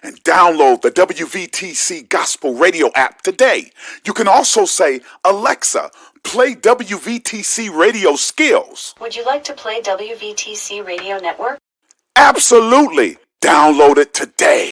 and download the WVTC Gospel Radio app today. You can also say, Alexa, play WVTC Radio Skills. Would you like to play WVTC Radio Network? Absolutely. Download it today.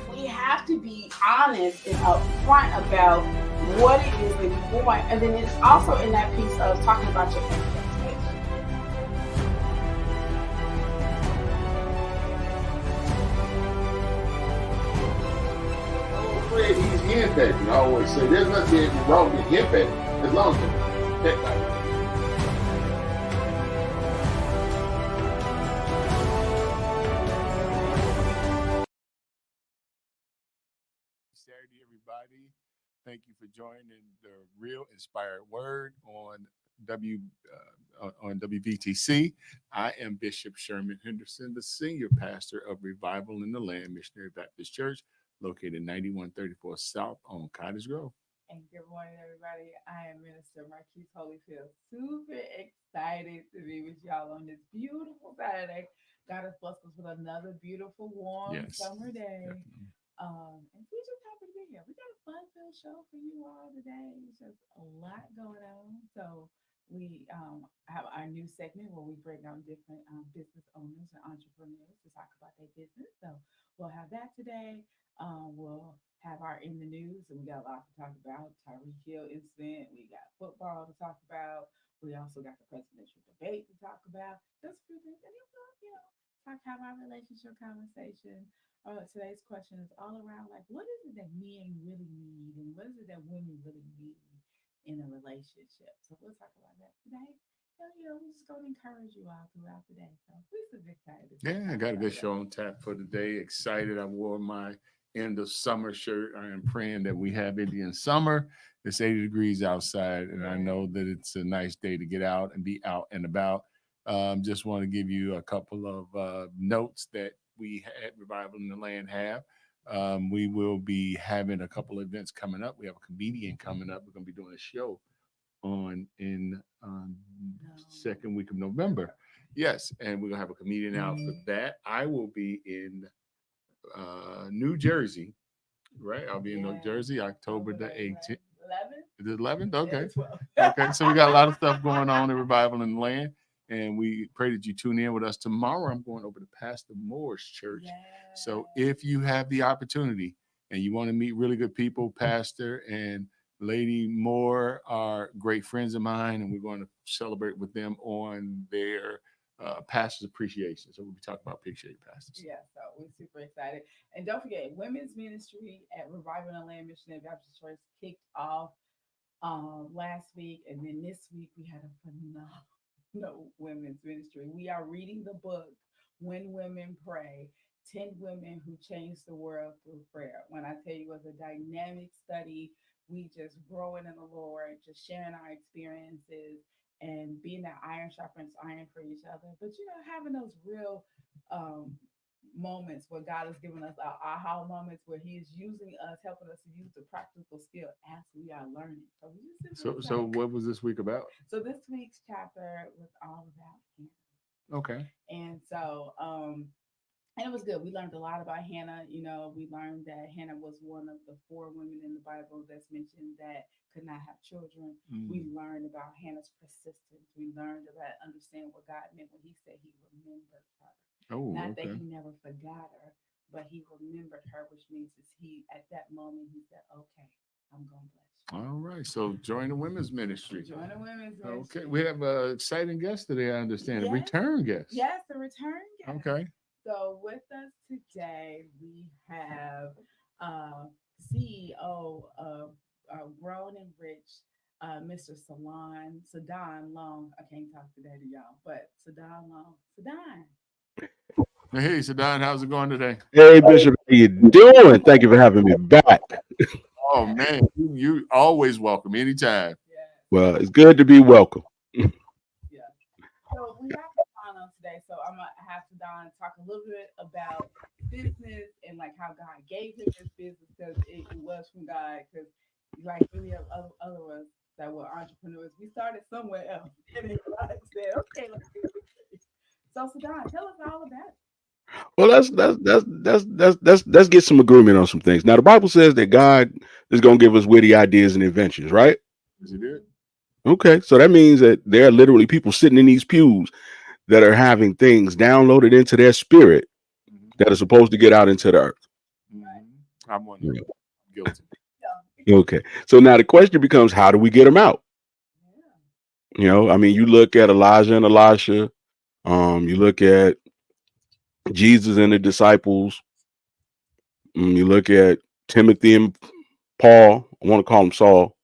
We have to be honest and upfront about what it is that we want, and then it's also in that piece of talking about your expectations. I'm afraid he's henpecked. I always say there's nothing wrong with henpecking as long as it's pecked like that. Saturday, everybody. Thank you for joining the Ril Inspired Word on WVTC. I am Bishop Sherman Henderson, the senior pastor of Revival in the Land Missionary Baptist Church, located 9134 South on Cottage Grove. And good morning, everybody. I am Minister Marquise Holyfield. Super excited to be with y'all on this beautiful Saturday. God has blessed us with another beautiful, warm summer day. Definitely. And we're just happy to be here. We got a fun-filled show for you all today. It's just a lot going on. So we have our new segment where we bring on different business owners and entrepreneurs to talk about their business. So we'll have that today. We'll have our in the news, and we got a lot to talk about. Tyreek Hill incident. We got football to talk about. We also got the presidential debate to talk about. Just a few things, and then we'll, have our relationship conversation. Today's question is all around like, what is it that men really need, and what is it that women really need in a relationship? So we'll talk about that today. So, we're just going to encourage you all throughout the day. So we're super excited. Yeah, I got a good show on tap for today. Excited. I wore my end of summer shirt. I am praying that we have Indian summer. It's 80 degrees outside, and I know that it's a nice day to get out and be out and about. Just want to give you a couple of notes that we at Revival in the Land have. We will be having a couple of events coming up. We have a comedian coming up. We're going to be doing a show in second week of November. Yes, and we're going to have a comedian out for that. I will be in New Jersey, right? I'll be in New Jersey, October the 18th. 11th? Is it 11th? Okay. Okay, so we got a lot of stuff going on in Revival in the Land. And we pray that you tune in with us tomorrow. I'm going over to Pastor Moore's church. So if you have the opportunity and you want to meet really good people, Pastor and Lady Moore are great friends of mine, and we're going to celebrate with them on their pastor's appreciation. So we'll be talking about appreciate pastors. Yeah, so we're super excited. And don't forget, women's ministry at Revival in the Land Missionary Baptist Church kicked off last week. And then this week we had a phenomenal women's ministry. We are reading the book, When Women Pray, 10 Women Who Changed the World Through Prayer. When I tell you it was a dynamic study, we just growing in the Lord, just sharing our experiences and being that iron sharpens iron for each other. But, having those real moments where God has given us our aha moments, where he is using us, helping us to use the practical skill as we are learning. So what was this week about? So this week's chapter was all about Hannah. Okay. And so, and it was good. We learned a lot about Hannah. We learned that Hannah was one of the 4 women in the Bible that's mentioned that could not have children. We learned about Hannah's persistence. We learned about understanding what God meant when he said he remembered her. Not that he never forgot her, but he remembered her, which means at that moment, he said, okay, I'm going to bless you. All right. So join the women's ministry. Join the women's ministry. Okay. We have an exciting guest today, I understand. Yes. A return guest. Yes, a return guest. Okay. So with us today, we have CEO of Grown and Rich, Mr. Sadan Long. I can't talk today to y'all, but Sadan Long. Sadan. Hey, Sadan, how's it going today? Hey, Bishop, how you doing? Thank you for having me back. Oh, man, you always welcome anytime. Yeah. Well, it's good to be welcome. Yeah. So we have Sadan on today, so I'm going to have Don talk a little bit about business and like how God gave him this business because it was from God. Because like many of other of us that were entrepreneurs, we started somewhere else, and then God said, "Okay, let's do this." So, Don, tell us all about it. Well, let's get some agreement on some things. Now, the Bible says that God is going to give us witty ideas and inventions, right? Is it it? Okay, so that means that there are literally people sitting in these pews that are having things downloaded into their spirit Mhm. that are supposed to get out into the earth. Mhm. I'm one of them. Guilty. Okay, so now the question becomes, how do we get them out? You know, I mean, you look at Elijah and Elisha. You look at Jesus and the disciples. You look at Timothy and Paul. I want to call him Saul.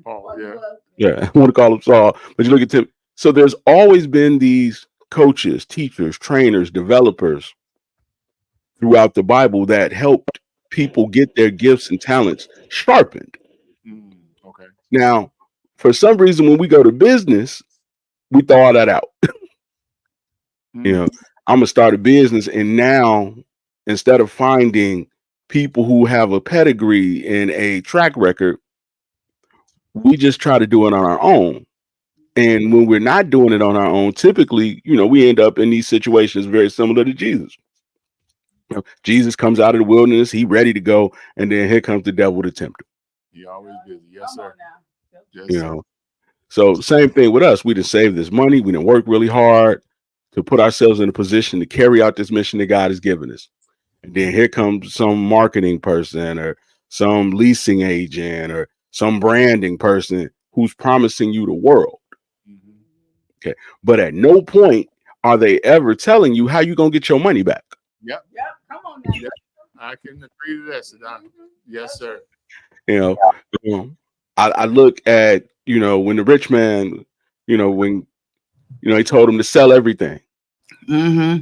Oh, yeah. Yeah, I want to call him Saul. But you look at Tim. So there's always been these coaches, teachers, trainers, developers throughout the Bible that helped people get their gifts and talents sharpened. Okay. Now, for some reason, when we go to business, we throw all that out. You know, I'm gonna start a business, and now instead of finding people who have a pedigree and a track record, we just try to do it on our own. And when we're not doing it on our own, typically, you know, we end up in these situations very similar to Jesus. You know, Jesus comes out of the wilderness, he ready to go, and then here comes the devil to tempt him. He always busy. Yes, sir. Yes, You sir. know, so same thing with us. We didn't save this money. We didn't work really hard to put ourselves in a position to carry out this mission that God has given us. And then here comes some marketing person or some leasing agent or some branding person who's promising you the world. Mhm. Okay. But at no point are they ever telling you how you're going to get your money back. Yep. Yep. Come on now. Yep. I can agree to that, Saddam. Yes, sir. You know, I look at, you know, when the rich man, when, he told him to sell everything Mm-hmm.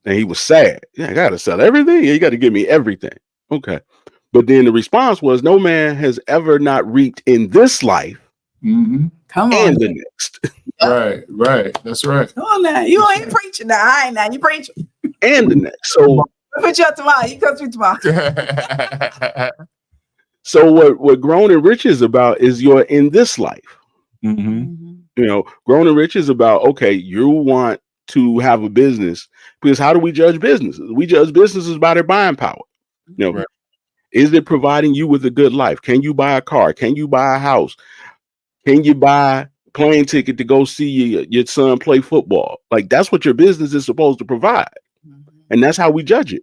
and he was sad. Yeah, I got to sell everything. Yeah, you got to give me everything. Okay. But then the response was, no man has ever not reaped in this life Mm-hmm. Come on. and the next. Right, right. That's right. Come on now. You ain't preaching now. I ain't now. You preaching. And the next. So Put you up tomorrow. You come through tomorrow. So what Grown and Rich is about is you're in this life. Mm-hmm. You know, Grown and Rich is about, okay, you want to have a business, because how do we judge businesses? We judge businesses by their buying power. You know, Right. Is it providing you with a good life? Can you buy a car? Can you buy a house? Can you buy a plane ticket to go see your son play football? Like, that's what your business is supposed to provide. And that's how we judge it.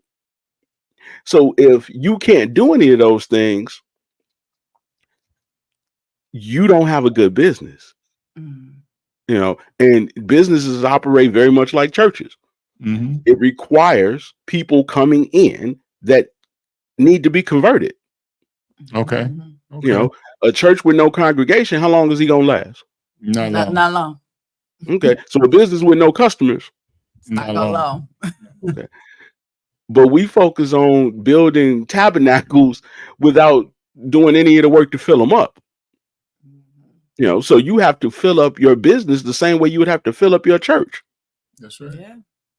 So if you can't do any of those things, you don't have a good business. You know, and businesses operate very much like churches. Mm-hmm. It requires people coming in that need to be converted. Okay. You know, a church with no congregation, how long is he gonna last? Not long. Not long. Okay, so a business with no customers, Not long. okay. But we focus on building tabernacles without doing any of the work to fill them up. You know, so you have to fill up your business the same way you would have to fill up your church. That's right. Yeah.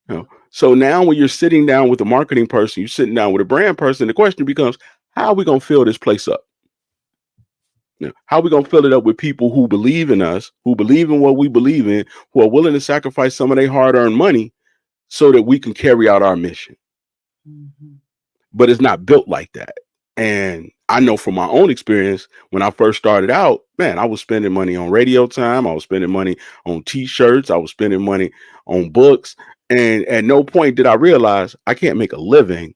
You know, so now when you're sitting down with a marketing person, you're sitting down with a brand person, the question becomes, how are we going to fill this place up? You know, how are we going to fill it up with people who believe in us, who believe in what we believe in, who are willing to sacrifice some of their hard-earned money so that we can carry out our mission? But it's not built like that. And I know from my own experience, when I first started out, man, I was spending money on radio time. I was spending money on t-shirts. I was spending money on books. And at no point did I realize I can't make a living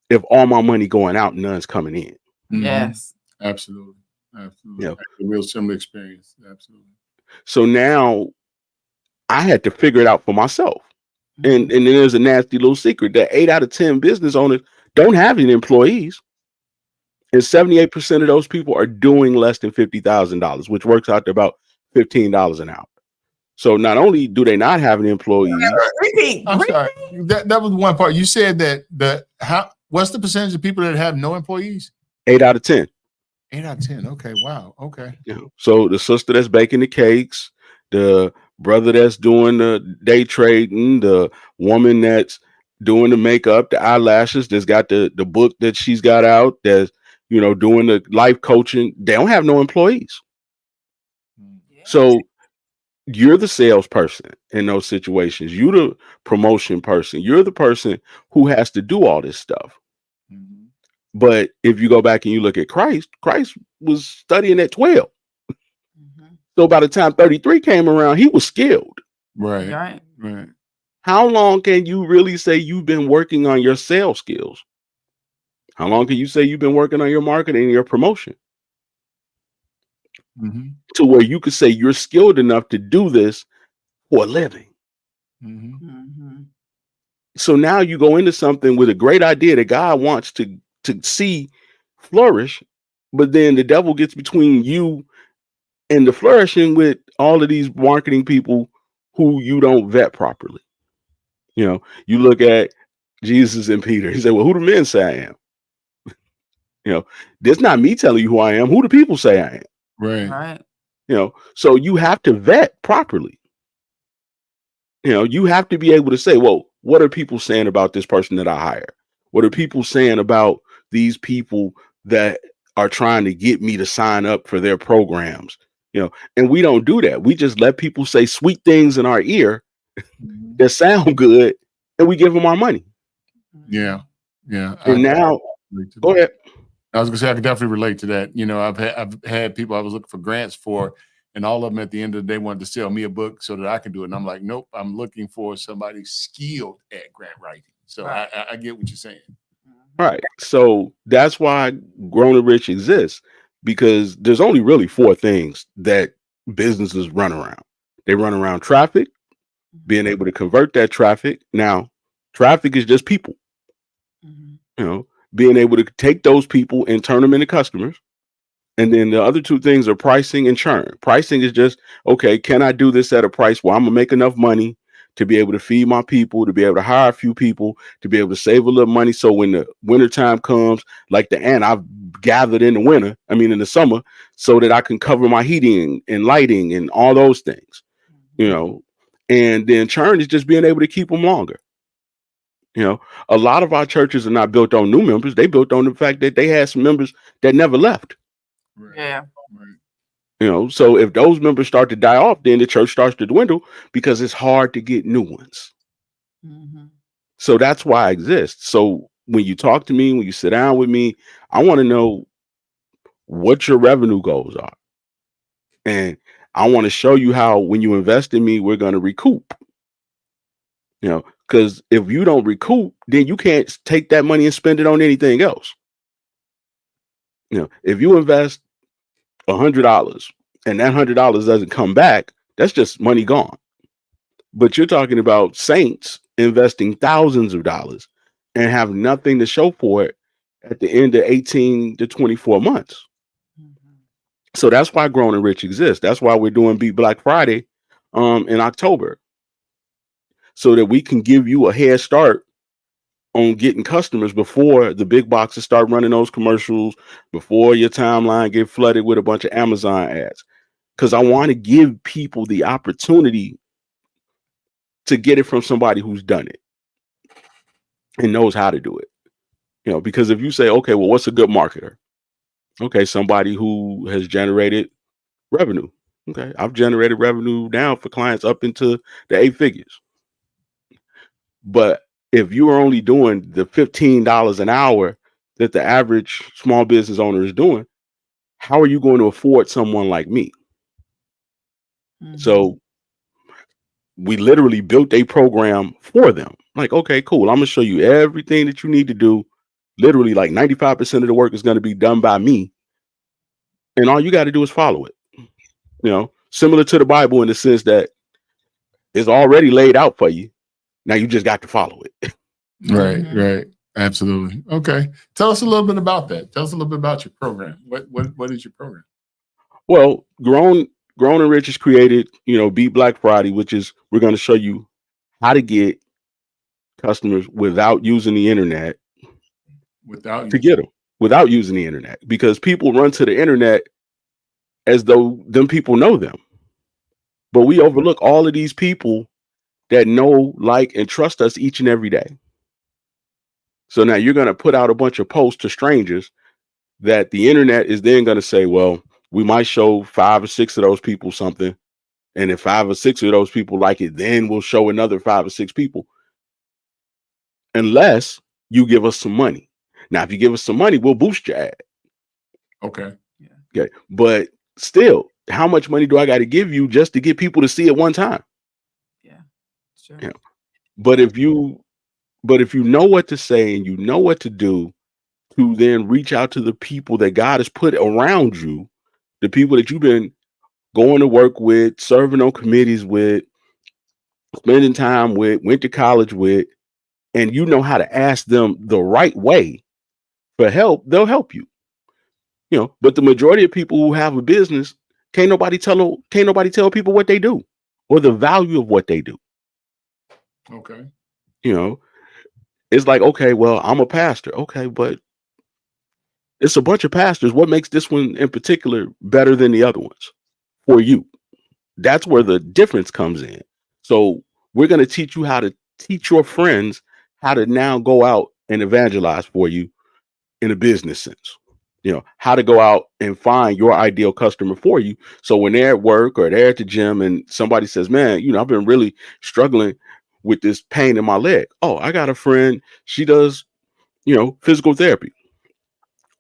if all my money going out and none's coming in. Mm-hmm. Yes. Absolutely. Absolutely. Yeah. A real similar experience. Absolutely. So now I had to figure it out for myself. And then there's a nasty little secret that 8 out of 10 business owners don't have any employees. And 78% of those people are doing less than $50,000, which works out to about $15 an hour. So not only do they not have any employees. Repeat. I'm sorry. That was one part. You said that what's the percentage of people that have no employees? 8 out of 10. 8 out of 10. Okay. Wow. Okay. You know, so the sister that's baking the cakes, the brother that's doing the day trading, the woman that's doing the makeup, the eyelashes, that's got the book that she's got out, that's doing the life coaching. They don't have no employees. Yeah. So you're the salesperson in those situations. You're the promotion person. You're the person who has to do all this stuff. Mhm. But if you go back and you look at Christ, Christ was studying at 12. Mhm. So by the time 33 came around, he was skilled. Right. Right. Right. How long can you really say you've been working on your sales skills? How long can you say you've been working on your marketing and your promotion Mhm. to where you could say you're skilled enough to do this for a living? Mhm. Mhm. So now you go into something with a great idea that God wants to see flourish, but then the devil gets between you and the flourishing with all of these marketing people who you don't vet properly. You look at Jesus and Peter. He said, "Well, who do men say I am?" That's not me telling you who I am. Who do people say I am? Right. Right. So you have to vet properly. You have to be able to say, well, what are people saying about this person that I hire? What are people saying about these people that are trying to get me to sign up for their programs? And we don't do that. We just let people say sweet things in our ear Mhm. that sound good, and we give them our money. Yeah. Yeah. And now, relate to go that. ahead. I was gonna say I could definitely relate to that. I've had people I was looking for grants for, and all of them at the end of the day wanted to sell me a book so that I can do it. And I'm like, nope, I'm looking for somebody skilled at grant writing. So Right. I get what you're saying. Right. So that's why Grown and Rich exists, because there's only really four things that businesses run around. They run around traffic, being able to convert that traffic. Now, traffic is just people, Mhm. being able to take those people and turn them into customers. And then the other two things are pricing and churn. Pricing is just, okay, can I do this at a price where I'm gonna make enough money to be able to feed my people, to be able to hire a few people, to be able to save a little money, so when the winter time comes, like the ant I've gathered in the winter, in the summer, so that I can cover my heating and lighting and all those things, you know. And then churn is just being able to keep them longer. A lot of our churches are not built on new members. They built on the fact that they had some members that never left. Right. Yeah. Right. So if those members start to die off, then the church starts to dwindle because it's hard to get new ones. Mhm. So that's why I exist. So when you talk to me, when you sit down with me, I want to know what your revenue goals are. And I want to show you how, when you invest in me, we're going to recoup. Because if you don't recoup, then you can't take that money and spend it on anything else. If you invest $100 and that $100 doesn't come back, that's just money gone. But you're talking about saints investing thousands of dollars and have nothing to show for it at the end of 18 to 24 months. Mhm. So that's why Grown and Rich exists. That's why we're doing Beat Black Friday in October, so that we can give you a head start on getting customers before the big boxes start running those commercials, before your timeline get flooded with a bunch of Amazon ads. Because I want to give people the opportunity to get it from somebody who's done it and knows how to do it. Because if you say, okay, well, what's a good marketer? Okay, somebody who has generated revenue. Okay, I've generated revenue now for clients up into the 8 figures. But if you are only doing the $15 an hour that the average small business owner is doing, how are you going to afford someone like me? Mhm. So we literally built a program for them. Like, okay, cool. I'm going to show you everything that you need to do. Literally, like 95% of the work is going to be done by me. And all you got to do is follow it. Similar to the Bible in the sense that it's already laid out for you. Now you just got to follow it. Right. Mhm. Right. Absolutely. Okay. Tell us a little bit about that. Tell us a little bit about your program. What is your program? Well, Grown and Rich is created, Beat Black Friday, which is, we're going to show you how to get customers without using the internet Without to you. get them, without using the internet, because people run to the internet as though them people know them. But we overlook all of these people that know, like, and trust us each and every day. So now you're going to put out a bunch of posts to strangers that the internet is then going to say, well, we might show 5 or 6 of those people something. And if 5 or 6 of those people like it, then we'll show another 5 or 6 people. Unless you give us some money. Now, if you give us some money, we'll boost your ad. Okay. Okay. But still, how much money do I got to give you just to get people to see it one time? Yeah. Sure. Yeah. But if you know what to say and you know what to do to then reach out to the people that God has put around you, the people that you've been going to work with, serving on committees with, spending time with, went to college with, and you know how to ask them the right way for help, they'll help you. But the majority of people who have a business, can't nobody tell people what they do or the value of what they do. Okay. It's like, okay, well, I'm a pastor. Okay, but it's a bunch of pastors. What makes this one in particular better than the other ones for you? That's where the difference comes in. So we're going to teach you how to teach your friends how to now go out and evangelize for you in a business sense. How to go out and find your ideal customer for you. So when they're at work or they're at the gym and somebody says, man, I've been really struggling with this pain in my leg. Oh, I got a friend. She does, physical therapy.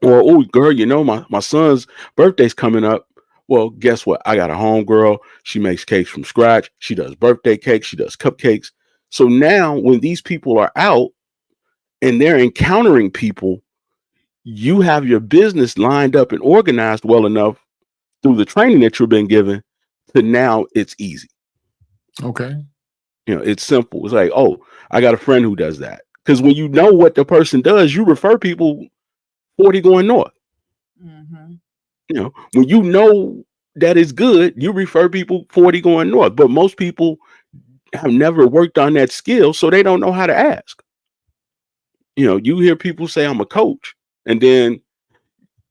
Or, oh, girl, my son's birthday's coming up. Well, guess what? I got a homegirl. She makes cakes from scratch. She does birthday cakes. She does cupcakes. So now when these people are out and they're encountering people, you have your business lined up and organized well enough through the training that you've been given to now it's easy. Okay. It's simple. It's like, oh, I got a friend who does that. Because when you know what the person does, you refer people 40 going north. Mm-hmm. When you know that is good, you refer people 40 going north. But most people have never worked on that skill, so they don't know how to ask. You hear people say, I'm a coach. And then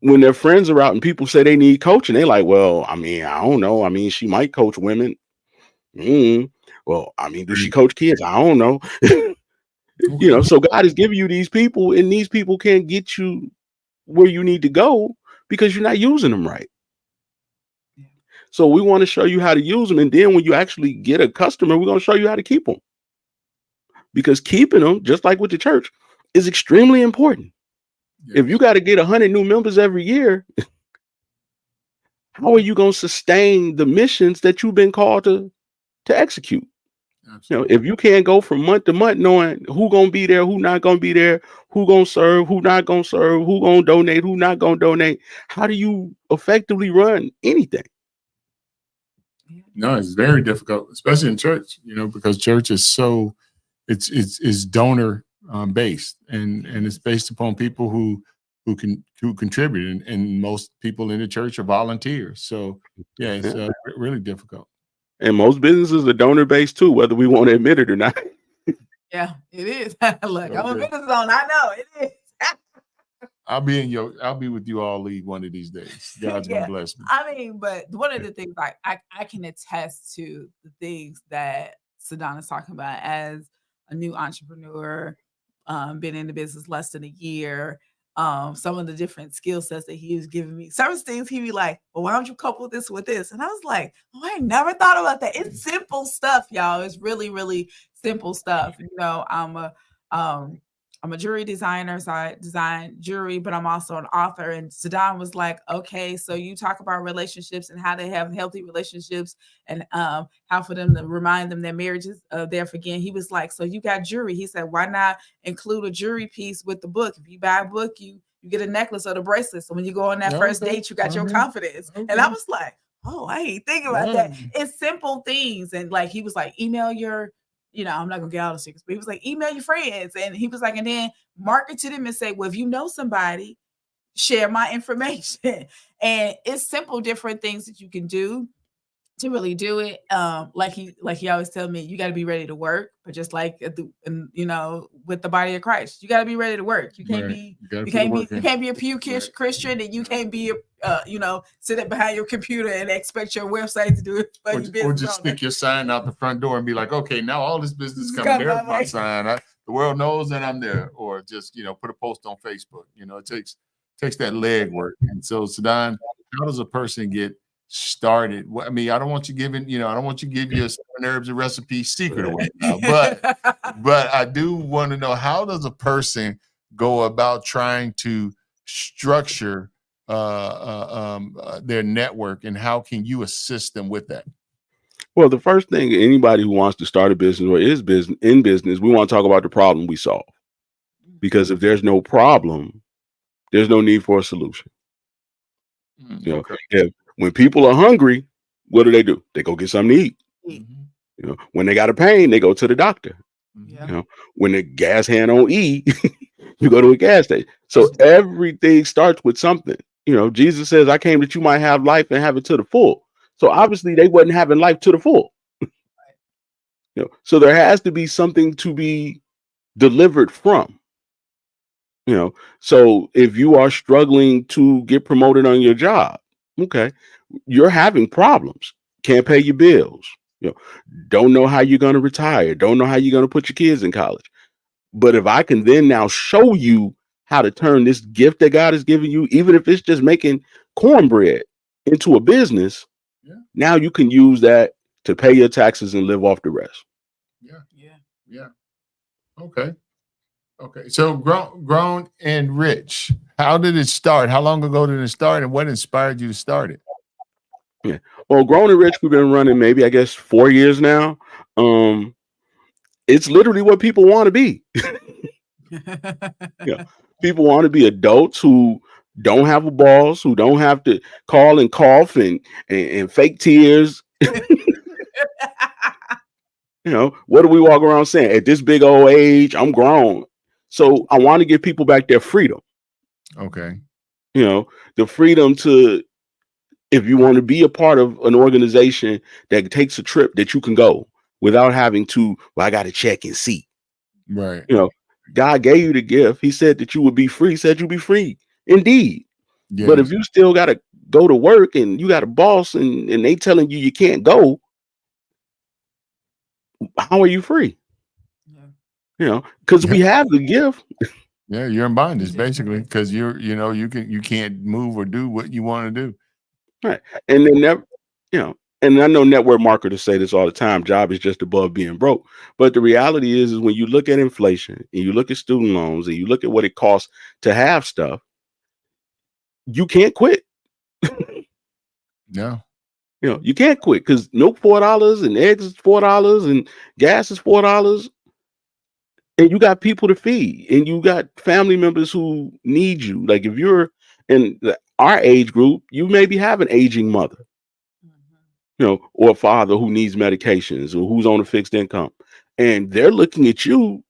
when their friends are out and people say they need coaching, they're like, well, I don't know. She might coach women. Well, does she coach kids? I don't know. Okay. So God is giving you these people, and these people can't get you where you need to go because you're not using them right. So we want to show you how to use them. And then when you actually get a customer, we're going to show you how to keep them. Because keeping them, just like with the church, is extremely important. Yes. If you got to get 100 new members every year, how are you going to sustain the missions that you've been called to execute? Absolutely. If you can't go from month to month knowing who going to be there, who not going to be there, who going to serve, who not going to serve, who going to donate, who not going to donate, how do you effectively run anything? No, it's very difficult, especially in church, because church is so it's donor based and it's based upon people who contribute, and most people in the church are volunteers. So yeah, it's really difficult. And most businesses are donor based too, whether we want to admit it or not. Yeah, it is. Look, I'm a Okay. business owner. I know it is. I'll be with you all league one of these days. God's gonna bless me. But one of the things I can attest to the things that Sadan is talking about as a new entrepreneur, been in the business less than a year. Some of the different skill sets that he was giving me, certain things he'd be like, well, why don't you couple this with this? And I was like, oh, I never thought about that. It's simple stuff, y'all. It's really, really simple stuff. I'm a jewelry designer, so I design jewelry, but I'm also an author. And Sadan was like, okay, so you talk about relationships and how they have healthy relationships and how for them to remind them their marriages there again. He was like, so you got jewelry. He said, why not include a jewelry piece with the book? If you buy a book, you get a necklace or the bracelet. So when you go on that first date, you got your confidence. Okay. And I was like, oh, I ain't thinking about that. It's simple things. And like, he was like, email your, I'm not gonna get all the secrets, but he was like, email your friends. And he was like, and then market to them and say, well, if you know somebody, share my information. And it's simple, different things that you can do to really do it. Like he always tell me, you got to be ready to work, but just like with the body of Christ, you got to be ready to work. You can't be a pew Christian, and you can't be sit it behind your computer and expect your website to do it for your business. Or just stick your sign out the front door and be like, okay, now all this business coming. There's my sign. The world knows that I'm there. Or just, put a post on Facebook. It takes that leg work. And so, Sadan, how does a person get started? I mean, I don't want you giving, I don't want you to give your 7 herbs and recipes secret away now, but I do want to know, how does a person go about trying to structure their network, and how can you assist them with that? Well, the first thing, anybody who wants to start a business or is in business, we want to talk about the problem we solve. Because if there's no problem, there's no need for a solution. Okay. When people are hungry, what do? They go get something to eat. Mm-hmm. When they got a pain, they go to the doctor. Yeah. When the gas hand on E, you go to a gas station. So everything starts with something. Jesus says, I came that you might have life and have it to the full. So obviously they wasn't having life to the full. So there has to be something to be delivered from. So if you are struggling to get promoted on your job, okay, you're having problems. Can't pay your bills. Don't know how you're going to retire. Don't know how you're going to put your kids in college. But if I can then now show you how to turn this gift that God has given you, even if it's just making cornbread, into a business, now you can use that to pay your taxes and live off the rest. Yeah. Okay. So grown and rich. How did it start? How long ago did it start, and what inspired you to start it? Yeah. Well, Grown and Rich, we've been running maybe, I guess, 4 years now. It's literally what people want to be. People want to be adults who don't have a boss, who don't have to call and cough and fake tears. What do we walk around saying? At this big old age, I'm grown. So I want to give people back their freedom. Okay. The freedom to, if you want to be a part of an organization that takes a trip, that you can go without having to, I got to check and see. Right. God gave you the gift. He said that you would be free. He said you'll be free indeed. Yes. But if you still got to go to work and you got a boss and they telling you can't go, how are you free? Because we have the gift. Yeah, you're in bondage basically, because you can't move or do what you want to do. Right. And then and I know network marketers say this all the time, job is just above being broke. But the reality is when you look at inflation and you look at student loans and you look at what it costs to have stuff, you can't quit. No. You can't quit because milk $4 and eggs is $4 and gas is $4. And you got people to feed and you got family members who need you. Like if you're in our age group, you maybe have an aging mother. Or a father who needs medications or who's on a fixed income. And they're looking at you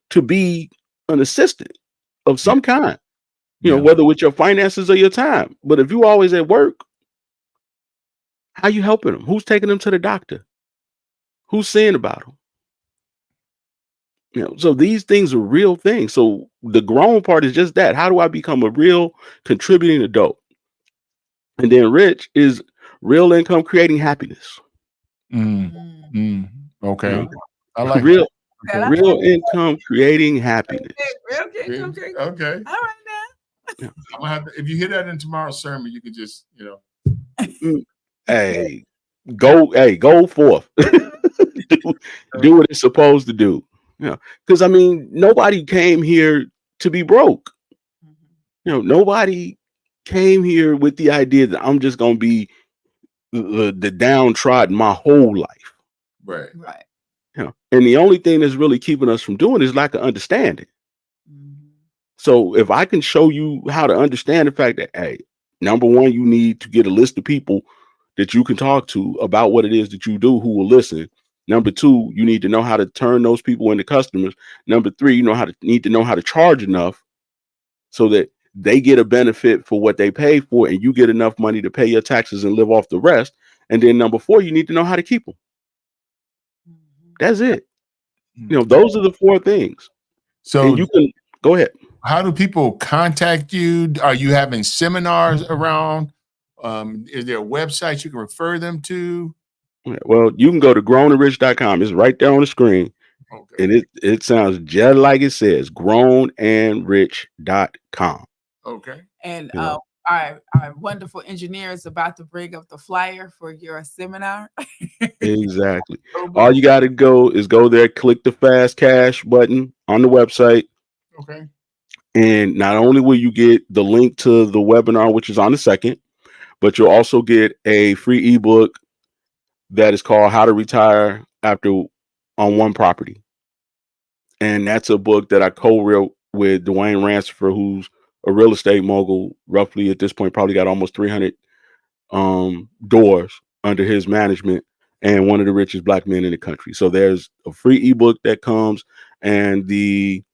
to be an assistant of some kind, whether with your finances or your time. But if you always at work, how you helping them? Who's taking them to the doctor? Who's seeing about them? So these things are real things. So the grown part is just that. How do I become a real contributing adult? And then rich is real income creating happiness. Okay. I like real income creating happiness. Okay. All right now. I'm gonna have to, if you hear that in tomorrow's sermon, you can just, Hey, go forth. do what it's supposed to do. Because nobody came here to be broke. Nobody came here with the idea that I'm just gonna be the downtrodden my whole life. Right. And the only thing that's really keeping us from doing is lack of understanding. So if I can show you how to understand the fact that, hey, number one, you need to get a list of people that you can talk to about what it is that you do who will listen. Number two, you need to know how to turn those people into customers. Number three, you need to know how to charge enough so that they get a benefit for what they pay for and you get enough money to pay your taxes and live off the rest. And then number four, you need to know how to keep them. That's it. Those are the four things. So and you can go ahead. How do people contact you? Are you having seminars around? Is there a website you can refer them to? Well, you can go to grownandrich.com. It's right there on the screen. Okay. And it sounds just like it says, grownandrich.com. Okay. And You know, our wonderful engineer is about to bring up the flyer for your seminar. exactly. All you got to go is go there, click the fast cash button on the website. Okay. And not only will you get the link to the webinar, which is on the second, but you'll also get a free ebook that is called How to Retire After on One Property. And that's a book that I co-wrote with Dwayne Ransford, who's a real estate mogul, roughly at this point, probably got almost 300 doors under his management, and one of the richest black men in the country. So there's a free ebook that comes, and the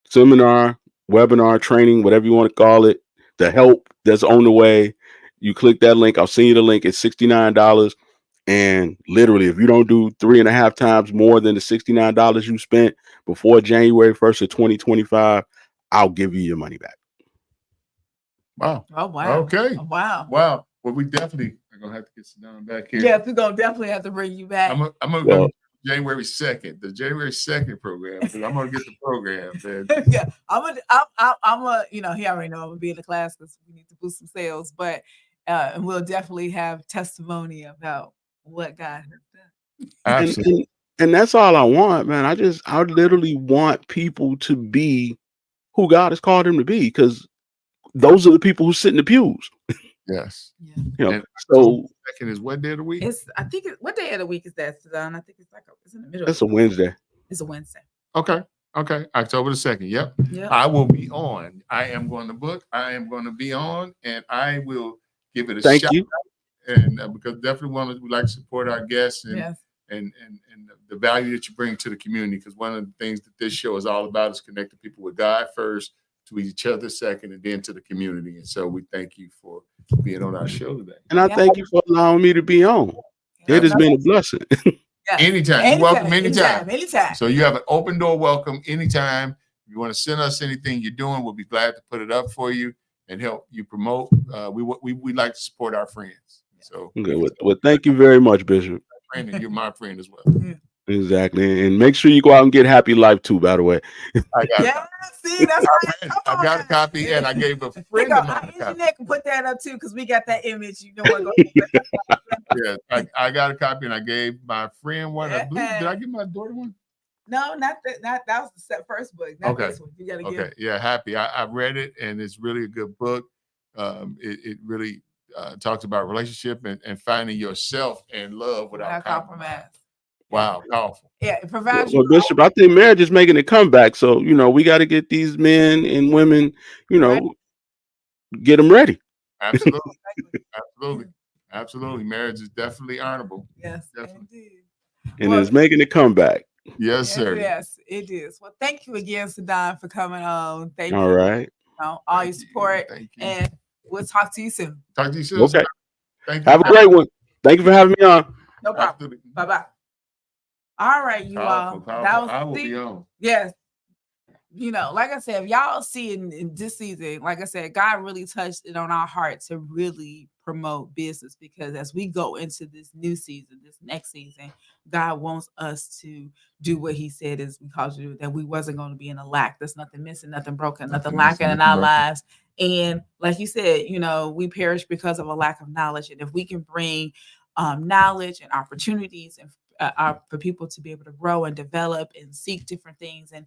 seminar, webinar, training, whatever you want to call it, the help that's on the way. You click that link. I'll send you the link. It's $69. And literally, if you don't do 3.5 times more than the $69 you spent before January 1st of 2025, I'll give you your money back. Wow. Oh, wow. Okay. Oh, wow. Wow. Well, we definitely are gonna have to get some down back here. Yeah, we're gonna definitely have to bring you back. I'm gonna go January 2nd, the January 2nd program. I'm gonna get the program. Yeah, I'm a, you know, he already know I'm gonna be in the class because we need to boost some sales, but and we'll definitely have testimony about what God has done. Absolutely. And that's all I want, man. I literally want people to be who God has called them to be, because those are the people who sit in the pews. Yes. Yeah. You know, And so second is what day of the week? I think what day of the week is that, Don? I think it's like it's in the middle. that's a Wednesday. It's a Wednesday. Okay. October the 2nd. Yep. Yeah. I will be on. I am going to book. I am going to be on, and I will give it a Thank shot. you. And because definitely we like to support our guests and Yes. and the value that you bring to the community. Because one of the things that this show is all about is connecting people with God first, to each other second, and then to the community. And so we thank you for being on our show today. And I thank you for allowing me to be on. It has been a blessing. Yeah. Anytime. You're welcome anytime. Anytime. So you have an open door welcome anytime. If you want to send us anything you're doing, we'll be glad to put it up for you and help you promote. We like to support our friends. So Okay, well, thank you very much, Bishop. and you're my friend as well. Yeah. Exactly. And make sure you go out and get Happy Life too, by the way. I got Yeah, see, that's right. I got a copy, and I gave a friend of mine a copy. Engineer can put that up too, because we got that image. You know what? Yeah, I got a copy, and I gave my friend one. I believe, did I give my daughter one? No, not that. Not that was the first book. Not this one. You gotta Okay. Yeah, Happy. I read it, and it's really a good book. It really talks about relationship and finding yourself and love without compromise. Wow, powerful. Yeah, it provides. Well, Bishop, I think marriage is making a comeback. So, we got to get these men and women, get them ready. Absolutely. Absolutely. Marriage is definitely honorable. Yes, definitely. And it's making a comeback. Yes, sir. Yes, it is. Well, thank you again, Sadon, for coming on. Thank All you. right. All your support. Thank you. And we'll talk to you soon. Talk to you soon. Okay. Thank you. Have a great one. Thank you for having me on. No problem. Bye-bye. All right, you all. Powerful. I will be on. Yes. Like I said, if y'all see in this season, like I said, God really touched it on our heart to really promote business, because as we go into this new season, this next season, God wants us to do what he said is we called you, that we wasn't going to be in a lack. There's nothing missing, nothing broken, nothing lacking in our lives. And like you said, we perish because of a lack of knowledge. And if we can bring knowledge and opportunities and for people to be able to grow and develop and seek different things and,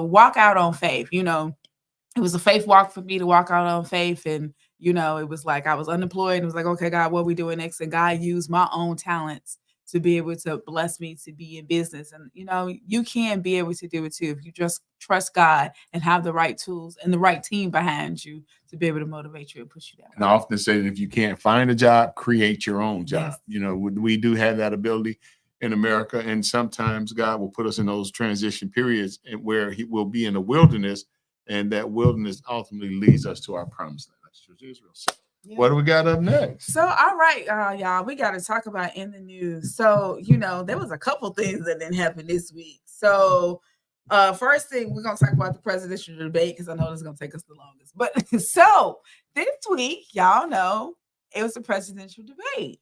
walk out on faith. It was a faith walk for me to walk out on faith. And, it was like I was unemployed. And it was like, okay, God, what are we doing next? And God used my own talents to be able to bless me to be in business. And, you can be able to do it too if you just trust God and have the right tools and the right team behind you to be able to motivate you and push you down. And I often say that if you can't find a job, create your own job. Yes. We do have that ability in America. And sometimes God will put us in those transition periods and where he will be in the wilderness, and that wilderness ultimately leads us to our promised land. That's true, Israel. So what do we got up next? So, all right, y'all, we got to talk about in the news. So, there was a couple things that didn't happen this week. So First thing, we're gonna talk about the presidential debate because I know this is gonna take us the longest. But so this week, y'all know it was a presidential debate,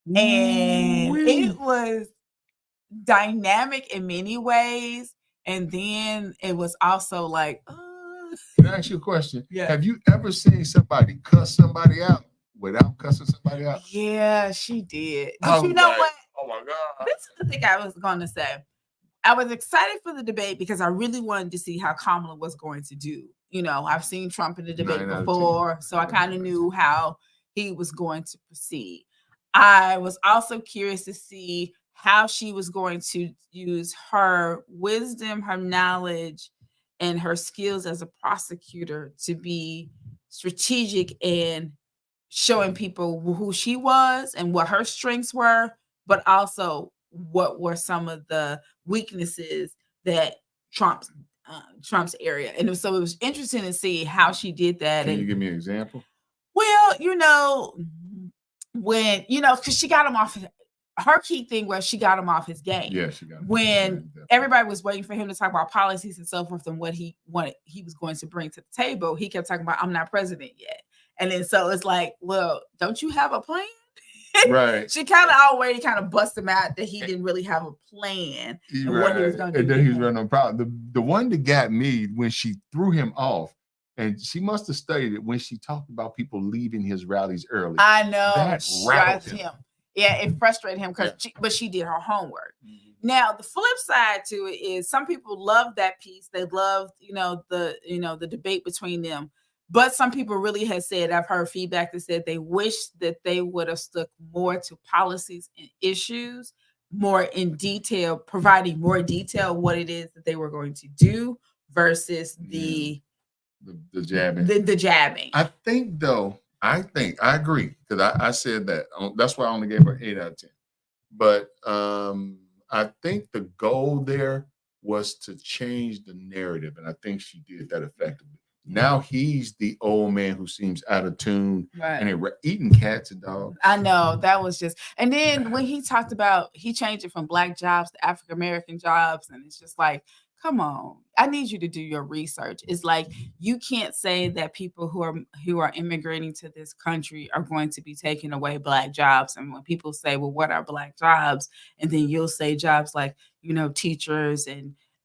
and it was dynamic in many ways. And then it was also like, Can I ask you a question? Yeah. Have you ever seen somebody cuss somebody out without cussing somebody out? yeah, she did. I But you was know like, what? Oh my God. This is the thing I was going to say. I was excited for the debate because I really wanted to see how Kamala was going to do. You know, I've seen Trump in the debate 9 out of 10. before, so I kind of knew how he was going to proceed. I was also curious to see how she was going to use her wisdom, her knowledge, and her skills as a prosecutor to be strategic and showing people who she was and what her strengths were, but also what were some of the weaknesses that Trump's area. And so it was interesting to see how she did that. Can and you give me an example? well, when because she got him off. Her key thing was she got him off his game. Yeah, she got him. When everybody was waiting for him to talk about policies and so forth and what he was going to bring to the table, he kept talking about, I'm not president yet. And then so it's like, well, don't you have a plan? Right. She kind of already bust him out that he didn't really have a plan and what he was going to do. And then he was running on problem. The one that got me when she threw him off, and she must have studied it when she talked about people leaving his rallies early. I know. That rattled him. Yeah, it frustrated him but she did her homework. Mm-hmm. Now, the flip side to it is some people loved that piece. They loved, the debate between them. But some people really have said, I've heard feedback that said they wish that they would have stuck more to policies and issues, more in detail, providing more detail what it is that they were going to do versus the jabbing. The jabbing. I agree because I said that. That's why I only gave her 8 out of 10. But I think the goal there was to change the narrative, and I think she did that effectively. Now he's the old man who seems out of tune and eating cats and dogs. I know that was just, and then when he talked about, he changed it from Black jobs to African American jobs, and it's just like, come on, I need you to do your research. It's like you can't say that people who are immigrating to this country are going to be taking away Black jobs. And when people say, well, what are Black jobs? And then you'll say jobs like, teachers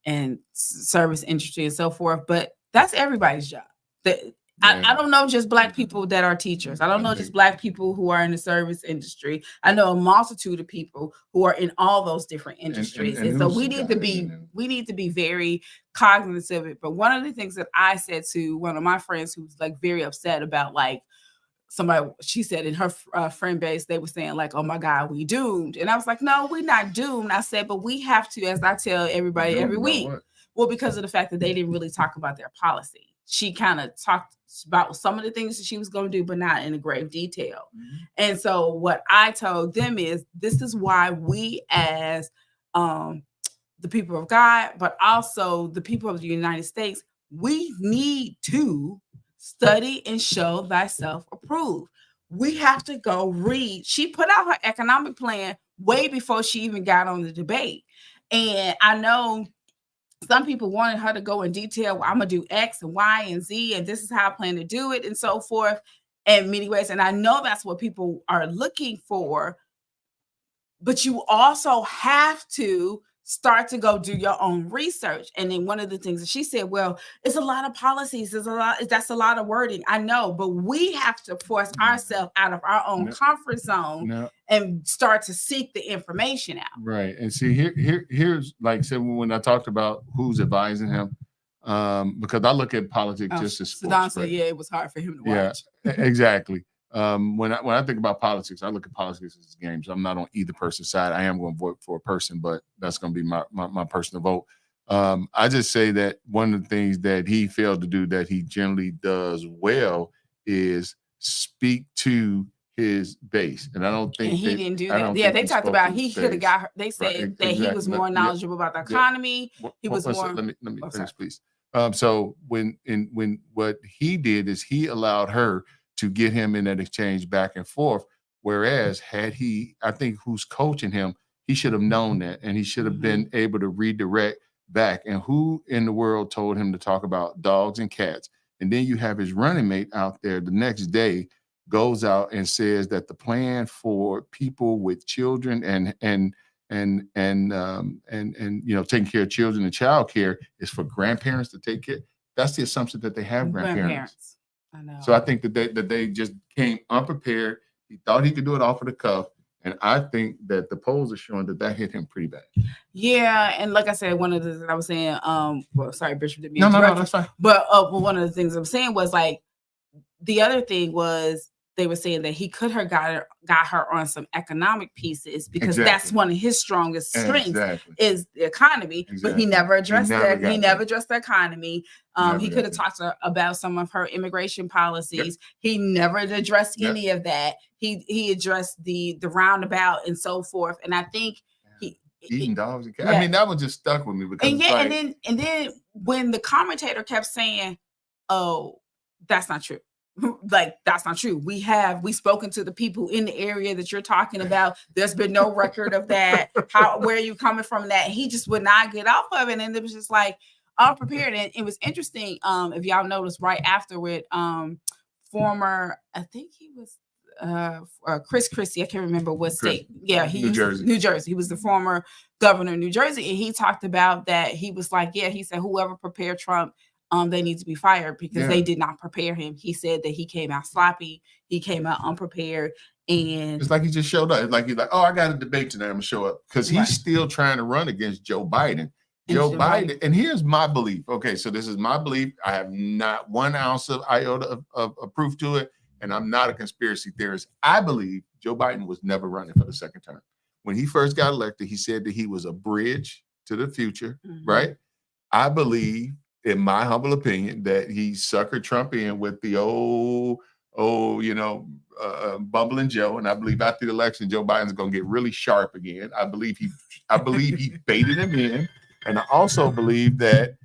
and service industry and so forth. But that's everybody's job. I don't know just Black people that are teachers. I don't know just Black people who are in the service industry. I know a multitude of people who are in all those different industries. And so we need to be very cognizant of it. But one of the things that I said to one of my friends who was like very upset about like somebody, she said in her friend base, they were saying like, oh my God, we doomed. And I was like, no, we're not doomed. I said, but we have to, as I tell everybody every week, well, because of the fact that they didn't really talk about their policy. She kind of talked about some of the things that she was going to do, but not in a grave detail. Mm-hmm. And so what I told them is, this is why we as the people of God, but also the people of the United States, we need to study and show thyself approved. We have to go read. She put out her economic plan way before she even got on the debate. And I know some people wanted her to go in detail. Well, I'm going to do X and Y and Z, and this is how I plan to do it and so forth in many ways. And I know that's what people are looking for. But you also have to start to go do your own research. And then one of the things that she said, well, it's a lot of policies. That's a lot of wording. I know, but we have to force ourselves out of our own comfort zone and start to seek the information out. Right. And see, here's like I said, when I talked about who's advising him, because I look at politics just as sports. Don said, it was hard for him to watch. Yeah, exactly. When I think about politics, I look at politics as games. I'm not on either person's side. I am going to vote for a person, but that's going to be my personal vote. I just say that one of the things that he failed to do that he generally does well is speak to his base. And I don't think he didn't do that. Yeah, they talked about he could have got her. They said that he was more knowledgeable about the economy. He was more. Let me finish, please. So when what he did is he allowed her to get him in that exchange back and forth. Whereas I think who's coaching him, he should have known that, and he should have been able to redirect back. And who in the world told him to talk about dogs and cats? And then you have his running mate out there the next day goes out and says that the plan for people with children and taking care of children and child care is for grandparents to take care. That's the assumption that they have grandparents. I know. So I think that they just came unprepared. He thought he could do it off of the cuff. And I think that the polls are showing that hit him pretty bad. Yeah, and like I said, one of the things I was saying, well, sorry, Bishop didn't mean No, to interrupt you, that's fine. But one of the things I'm saying was like the other thing was they were saying that he could have got her on some economic pieces because that's one of his strongest strengths is the economy. But he never addressed that. He never addressed the economy. He could have talked to her about some of her immigration policies. He never addressed any of that. He addressed the roundabout and so forth. And I think eating dogs and cats. I mean, that one just stuck with me because and then when the commentator kept saying, "Oh, that's not true." Like, that's not true. We've spoken to the people in the area that you're talking about. There's been no record of that. Where are you coming from that? He just would not get off of it. And it was just like unprepared. And it was interesting. If y'all noticed right afterward, former, I think he was Chris Christie. I can't remember what state. Yeah, New Jersey. He was the former governor of New Jersey. And he talked about that. He was like, he said, whoever prepared Trump, they need to be fired because they did not prepare him. He said that he came out sloppy. He came out unprepared. And it's like he just showed up. It's like he's like, oh, I got a debate tonight. I'm going to show up. Because he's still trying to run against Joe Biden. Joe Biden. And here's my belief. Okay, so this is my belief. I have not 1 ounce of iota of proof to it. And I'm not a conspiracy theorist. I believe Joe Biden was never running for the second term. When he first got elected, he said that he was a bridge to the future, right? I believe, in my humble opinion, that he suckered Trump in with the bumbling Joe. And I believe after the election, Joe Biden's going to get really sharp again. I believe he baited him in. And I also believe that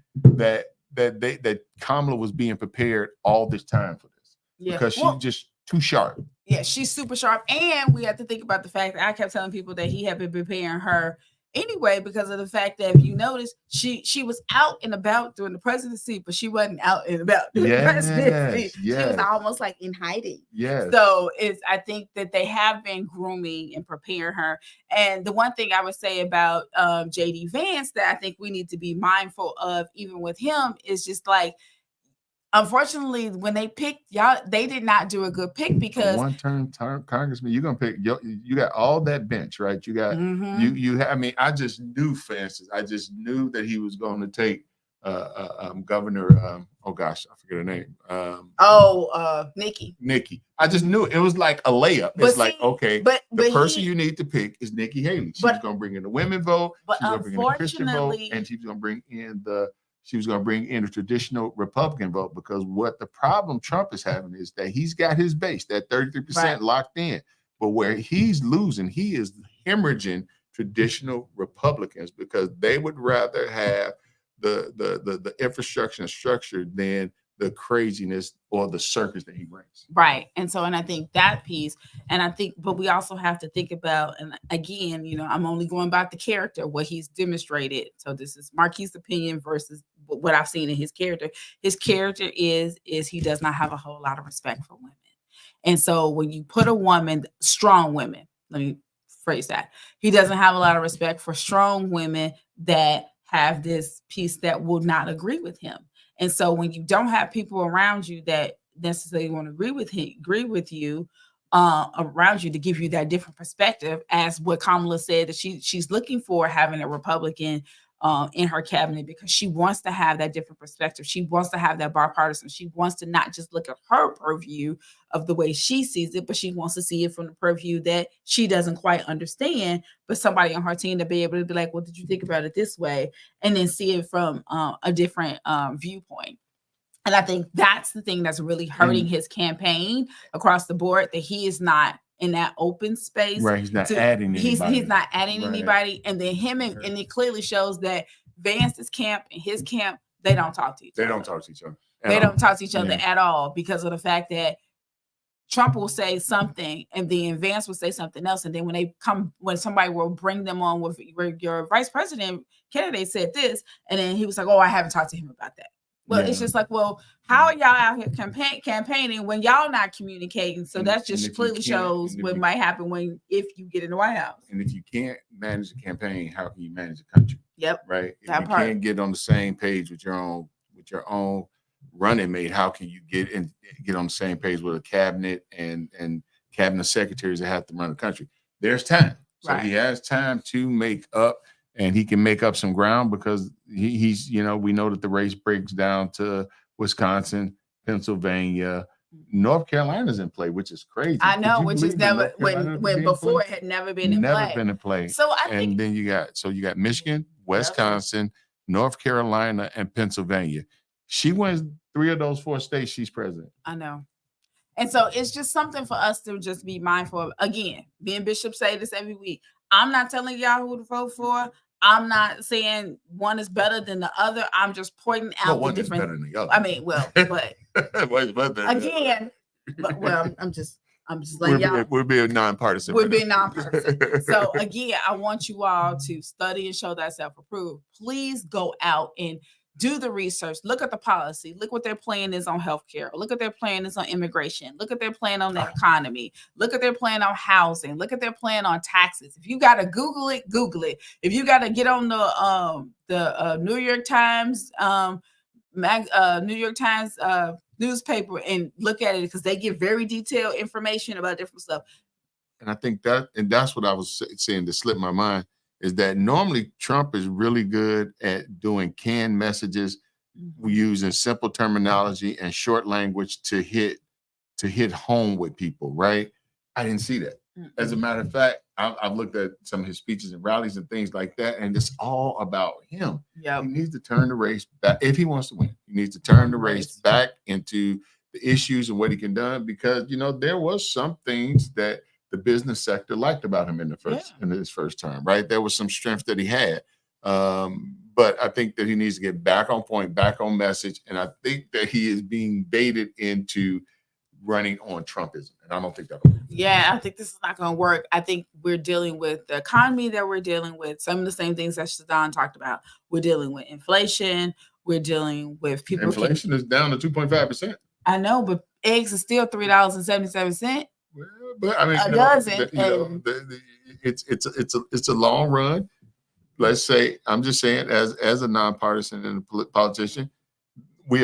Kamala was being prepared all this time for this because she's just too sharp. Yeah, she's super sharp. And we have to think about the fact that I kept telling people that he had been preparing her anyway, because of the fact that if you notice, she was out and about during the presidency, but she wasn't out and about during the presidency. She was almost like in hiding. So I think that they have been grooming and preparing her. And the one thing I would say about JD Vance that I think we need to be mindful of, even with him, is just like, unfortunately, when they picked y'all, they did not do a good pick because one-term congressman, you're gonna pick. You got all that bench, right? You got you. I mean, I just knew, for instance, that he was going to take Governor. Oh gosh, I forget her name. Nikki. I just knew it. It was like a layup. It's like, okay, but the person you need to pick is Nikki Haley. She's going to bring in the women vote. She's going to bring in the Christian vote, and she's going to bring in the traditional Republican vote, because what the problem Trump is having is that he's got his base, that 33% locked in. But where he's losing, he is hemorrhaging traditional Republicans because they would rather have the infrastructure and structure than the craziness or the circus that he brings. Right. And I think that piece, but we also have to think about, and again, I'm only going by the character, what he's demonstrated. So this is Marquis' opinion versus what I've seen in his character. His character is he does not have a whole lot of respect for women. And so when you put a woman, strong women, let me phrase that, he doesn't have a lot of respect for strong women that have this piece that will not agree with him. And so when you don't have people around you that necessarily want to agree with you around you to give you that different perspective, as what Kamala said, that she's looking for, having a Republican in her cabinet, because she wants to have that different perspective. She wants to have that bipartisan. She wants to not just look at her purview of the way she sees it, but she wants to see it from the purview that she doesn't quite understand, but somebody on her team to be able to be like, well, did you think about it this way? And then see it from a different viewpoint. And I think that's the thing that's really hurting his campaign across the board, that he is not in that open space. Right. He's not adding anybody. He's not adding anybody. And then and it clearly shows that Vance's camp and his camp, they don't talk to each other. They don't talk to each other. They don't talk to each other at all, because of the fact that Trump will say something, and then Vance will say something else, and then when somebody will bring them on with your vice president candidate said this, and then he was like, "Oh, I haven't talked to him about that." Well, it's just like, well, how are y'all out here campaigning when y'all not communicating? So that just clearly shows what might happen if you get in the White House. And if you can't manage the campaign, how can you manage the country? Yep. Right. If you can't get on the same page with your own running mate, how can you get on the same page with a cabinet and cabinet secretaries that have to run the country? There's time. So he has time to make up, and he can make up some ground because he's, we know that the race breaks down to Wisconsin, Pennsylvania, North Carolina's in play, which is crazy. I know, which is never when before it had never been in play. So I think, and then you got Michigan, Wisconsin, North Carolina, and Pennsylvania. She wins 3 of those 4 states, she's president. I know. And so it's just something for us to just be mindful of. Again, me and Bishop say this every week. I'm not telling y'all who to vote for. I'm not saying one is better than the other. I'm just pointing out the different. Better than the other. I mean, well, but again, I'm just letting y'all. We're being nonpartisan. We're being nonpartisan. So again, I want you all to study and show that self-approved. Please go out and do the research. Look at the policy. Look what their plan is on healthcare. Look at their plan is on immigration. Look at their plan on the economy. Look at their plan on housing. Look at their plan on taxes. If you got to Google it, Google it. If you got to get on the New York Times newspaper and look at it, because they give very detailed information about different stuff. And I think that's what I was saying to slip my mind, is that normally Trump is really good at doing canned messages, using simple terminology and short language to hit home with people, right? I didn't see that. As a matter of fact, I've looked at some of his speeches and rallies and things like that, and it's all about him. Yep. He needs to turn the race back. If he wants to win, he needs to turn the race back into the issues and what he can do, because, there was some things that the business sector liked about him in his first term, right? There was some strength that he had. But I think that he needs to get back on point, back on message. And I think that he is being baited into running on Trumpism. And I don't think that'll work. Yeah, I think this is not going to work. I think we're dealing with the economy that we're dealing with. Some of the same things that Shadon talked about. We're dealing with inflation. We're dealing with people. Inflation is down to 2.5%. I know, but eggs are still $3.77. Well, but I mean, a dozen. It's a long run. Let's say, I'm just saying, as a nonpartisan and a politician, we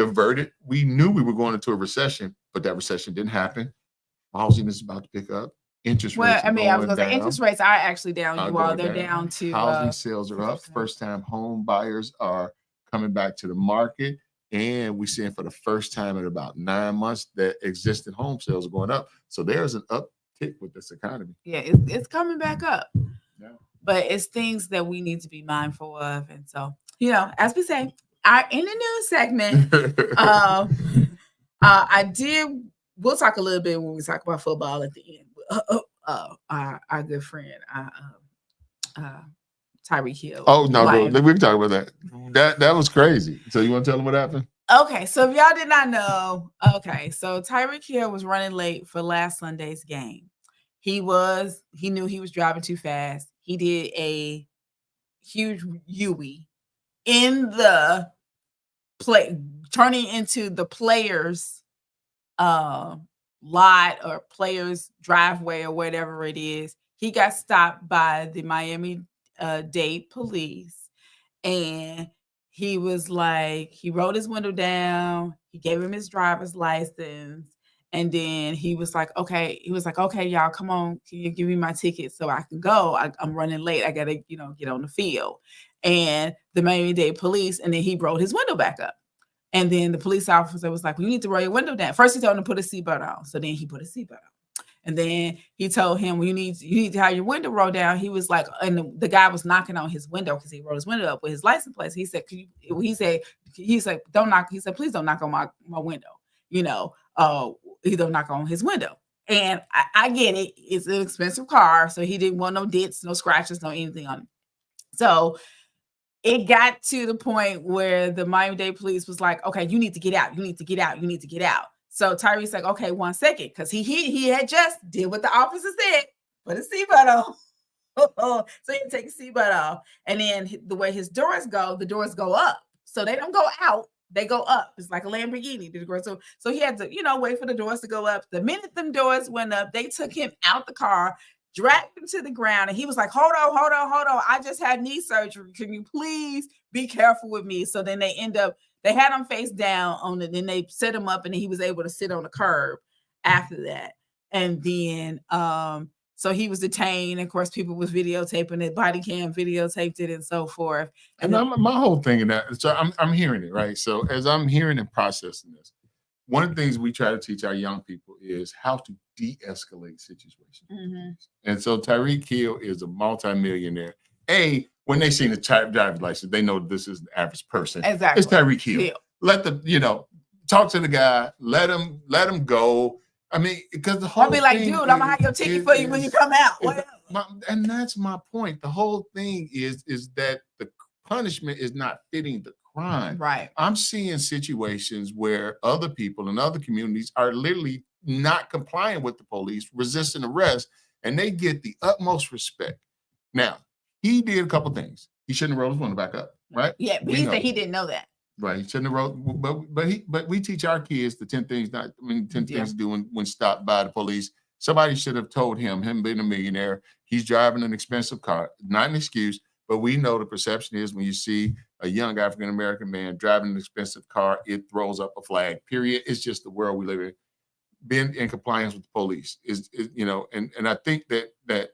knew we were going into a recession, but that recession didn't happen. Housing is about to pick up. Interest rates. I was going to say interest rates are actually down. They're down to housing sales are up. First-time home buyers are coming back to the market. And we're seeing for the first time in about 9 months that existing home sales are going up. So there's an uptick with this economy. Yeah, it's coming back up. Yeah. But it's things that we need to be mindful of. And so, as we say, in the news segment, we'll talk a little bit when we talk about football at the end. Our good friend, Tyreek Hill. Oh no, bro, we can talk about that. That was crazy. So you want to tell them what happened? Okay, so if y'all did not know, so Tyreek Hill was running late for last Sunday's game. He knew he was driving too fast. He did a huge U-ey in the play, turning into the players' lot or players' driveway or whatever it is. He got stopped by the Miami-Dade police, and he was like, he rolled his window down. He gave him his driver's license. And then he was like, okay, y'all, come on. Can you give me my ticket so I can go? I'm running late. I got to, get on the field. And the Miami-Dade police, and then he rolled his window back up. And then the police officer was like, well, you need to roll your window down. First, he told him to put a seatbelt on. So then he put a seatbelt on. And then he told him, well, you need to have your window rolled down. He was like, and the guy was knocking on his window because he rolled his window up with his license plate. He said, don't knock. He said, please don't knock on my window. He don't knock on his window. And I get it. It's an expensive car. So he didn't want no dents, no scratches, no anything on it. So it got to the point where the Miami-Dade police was like, okay, you need to get out. You need to get out. You need to get out. So Tyreek's like, okay, 1 second, because he had just did what the officer said, put a seatbelt on. So he take a seatbelt off, and then the way his doors go, the doors go up, so they don't go out, they go up. It's like a Lamborghini. So he had to, wait for the doors to go up. The minute them doors went up, they took him out the car, dragged him to the ground, and he was like, hold on, I just had knee surgery, can you please be careful with me? So then they had him face down on it, then they set him up, and then he was able to sit on the curb after that. And then so he was detained. Of course, people was videotaping it, body cam videotaped it, and so forth. And my whole thing in that, so I'm hearing it, right? So as I'm hearing and processing this, one of the things we try to teach our young people is how to de-escalate situations. Mm-hmm. And so Tyreek Hill is a multimillionaire. When they see the driver's license, they know this is the average person. Exactly. It's Tyreek Hill. Yeah. Let talk to the guy, let him go. I mean, because the whole I'll be like, dude, I'm gonna have your ticket for you when you come out. And that's my point. The whole thing is that the punishment is not fitting the crime. Right. I'm seeing situations where other people in other communities are literally not complying with the police, resisting arrest, and they get the utmost respect. Now, he did a couple things. He shouldn't have rolled his window back up, right? Yeah, but he said he didn't know that. Right. He shouldn't have rolled, but we teach our kids the 10 things things to do when stopped by the police. Somebody should have told him being a millionaire, he's driving an expensive car. Not an excuse, but we know the perception is when you see a young African-American man driving an expensive car, it throws up a flag, period. It's just the world we live in. Being in compliance with the police is and I think that